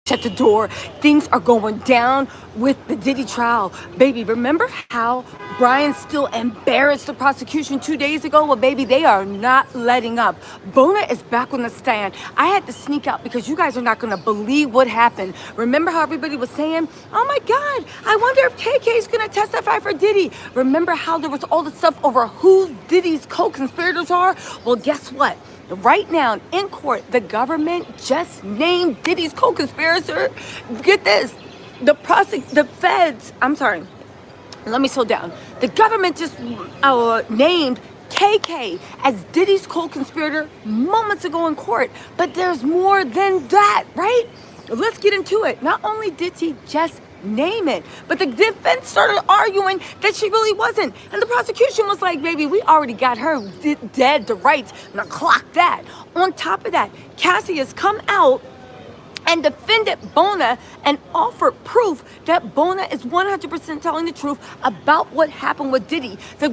shut the door. Things are going down with the Diddy trial. Baby, remember how Brian still embarrassed the prosecution 2 days ago? Well, baby, they are not letting up. Bona is back on the stand. I had to sneak out because you guys are not going to believe what happened. Remember how everybody was saying, oh my God, I wonder if KK is going to testify for Diddy. Remember how there was all the stuff over who Diddy's co-conspirators are? Well, guess what? Right now in court, the government just named Diddy's co-conspirator. Get this, the feds, I'm sorry, let me slow down. The government just named KK as Diddy's co-conspirator moments ago in court. But there's more than that, right? Let's get into it. Not only did he just name it, but the defense started arguing that she really wasn't. And the prosecution was like, baby, we already got her dead to rights. Now clock that. On top of that, Cassie has come out and defended Bona and offered proof that Bona is 100% telling the truth about what happened with Diddy. The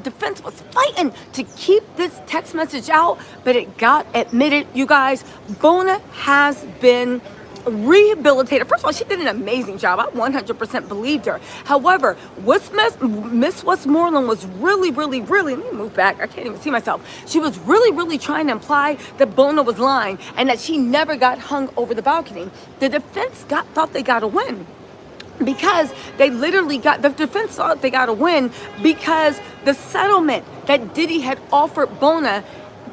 defense was fighting to keep this text message out, but it got admitted, you guys. Bona has been rehabilitated. First of all, she did an amazing job. I 100% believed her. However, Miss Westmoreland was really, let me move back. I can't even see myself. She was really trying to imply that Bona was lying and that she never got hung over the balcony. The defense thought they got a win. Because the defense thought they got a win because the settlement that Diddy had offered Bona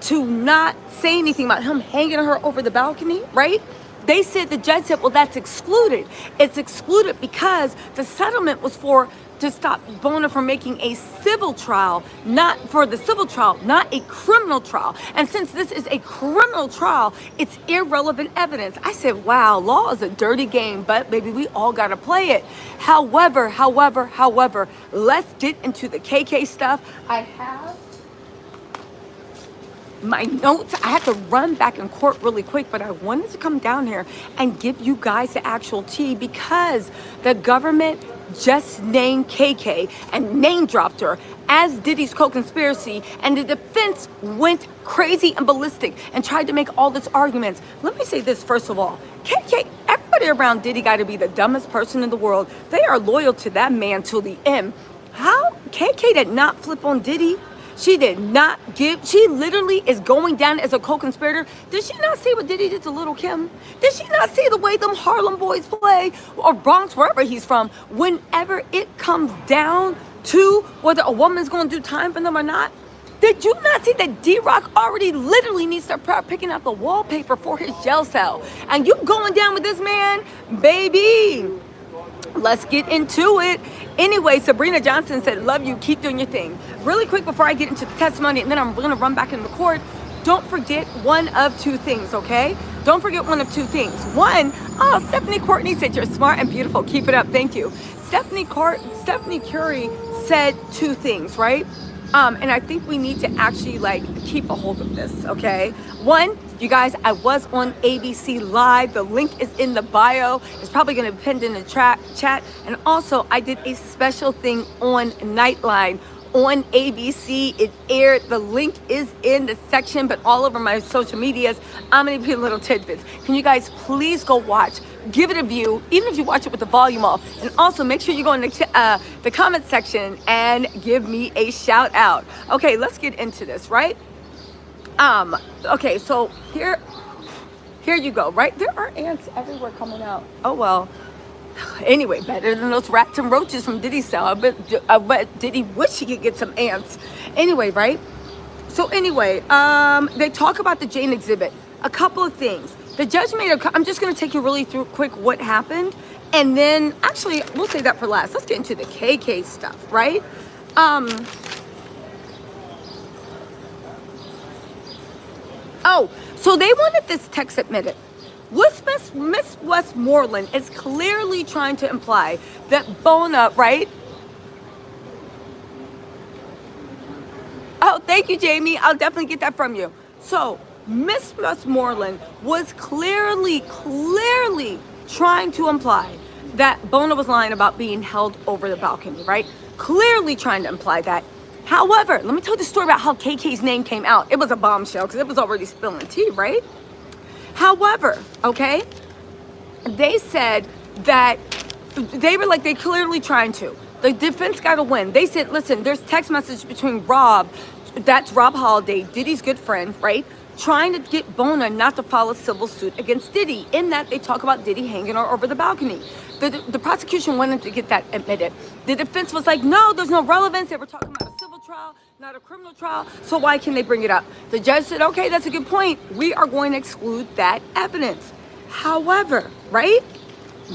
to not say anything about him hanging her over the balcony, right? They said, the judge said, well, that's excluded. It's excluded because the settlement was to stop Bona from making a civil trial, not a criminal trial. And since this is a criminal trial, it's irrelevant evidence. I said, wow, law is a dirty game, but baby, we all got to play it. However, let's get into the KK stuff. I have my notes. I had to run back in court really quick, but I wanted to come down here and give you guys the actual tea because the government just named KK and name dropped her as Diddy's co-conspiracy, and the defense went crazy and ballistic and tried to make all these arguments. Let me say this first of all. KK, everybody around Diddy got to be the dumbest person in the world. They are loyal to that man till the end. How? KK did not flip on Diddy. She did not she literally is going down as a co-conspirator. Did she not see what Diddy did to Little Kim? Did she not see the way them Harlem boys play, or Bronx, wherever he's from? Whenever it comes down to whether a woman's going to do time for them or not, did you not see that D-Rock already literally needs to start picking out the wallpaper for his jail cell? And you going down with this man, baby? Let's get into it. Anyway, Sabrina Johnson said, love you, keep doing your thing. Really quick before I get into the testimony, and then I'm going to run back into court. Don't forget one of two things, okay? Don't forget one of two things. One, Stephanie Courtney said, you're smart and beautiful. Keep it up. Thank you. Stephanie Curry said two things, right? And I think we need to actually keep a hold of this, okay? One, you guys, I was on ABC Live. The link is in the bio. It's probably going to be pinned in the chat. And also, I did a special thing on Nightline on ABC. It aired. The link is in the section, but all over my social medias, I'm going to be little tidbits. Can you guys please go watch? Give it a view, even if you watch it with the volume off. And also make sure you go in the comment section and give me a shout out. Okay, let's get into this, right? Okay, so here you go, right? There are ants everywhere coming out. Oh, well. Anyway, better than those rats and roaches from Diddy's cell. I bet Diddy wish he could get some ants. Anyway, right? So anyway, they talk about the Jane exhibit. A couple of things. The judge I'm just going to take you really through quick what happened. And then, actually, we'll save that for last. Let's get into the KK stuff, right? So they wanted this text admitted. Miss Westmoreland is clearly trying to imply that Bona, right? Oh, thank you, Jamie. I'll definitely get that from you. So Miss Westmoreland was clearly trying to imply that Bona was lying about being held over the balcony, right? Clearly trying to imply that. However, let me tell you the story about how KK's name came out. It was a bombshell because it was already spilling tea, right? However, okay, they said that they were like, they clearly trying to. The defense got to win. They said, listen, there's text message between Rob, that's Rob Holiday, Diddy's good friend, right? Trying to get Bona not to file a civil suit against Diddy. In that, they talk about Diddy hanging her over the balcony. The prosecution wanted to get that admitted. The defense was like, no, there's no relevance. They were talking about a civil trial, not a criminal trial. So why can they bring it up? The judge said, okay, that's a good point. We are going to exclude that evidence. However, right?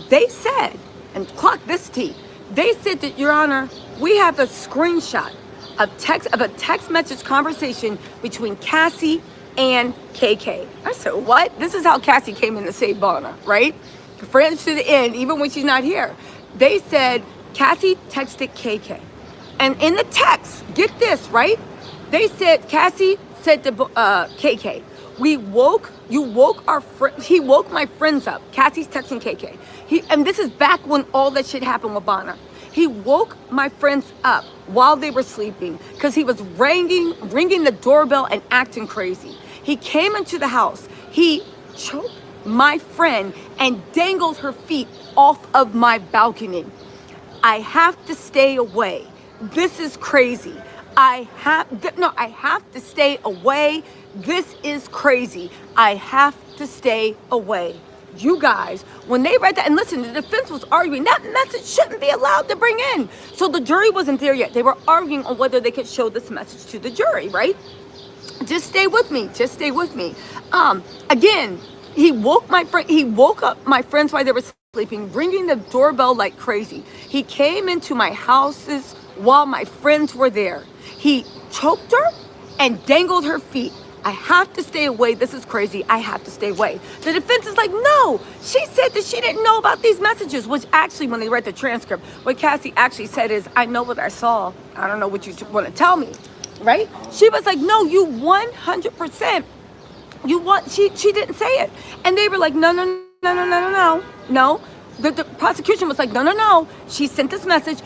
They said, and clock this T, they said that, Your Honor, we have a screenshot of a text message conversation between Cassie and KK. I said, what? This is how Cassie came in to save Bona, right? Friends to the end, even when she's not here. They said Cassie texted KK. And in the text, get this, right? They said, Cassie said to KK, he woke my friends up. Cassie's texting KK. And this is back when all that shit happened with Bona. He woke my friends up while they were sleeping because he was ringing the doorbell and acting crazy. He came into the house. He choked my friend and dangled her feet off of my balcony. I have to stay away. This is crazy. I have to stay away. This is crazy. I have to stay away. You guys, when they read that, and listen, the defense was arguing that message shouldn't be allowed to bring in. So the jury wasn't there yet. They were arguing on whether they could show this message to the jury, right? Just stay with me. Just stay with me. Again, he woke up my friends while they were sleeping, ringing the doorbell like crazy. He came into my houses while my friends were there. He choked her and dangled her feet. I have to stay away. This is crazy. I have to stay away. The defense is like, no. She said that she didn't know about these messages, which actually, when they read the transcript, what Cassie actually said is, I know what I saw. I don't know what you want to tell me, right? She was like, no, you 100%. She didn't say it. And they were like, no. The prosecution was like, no. She sent this message.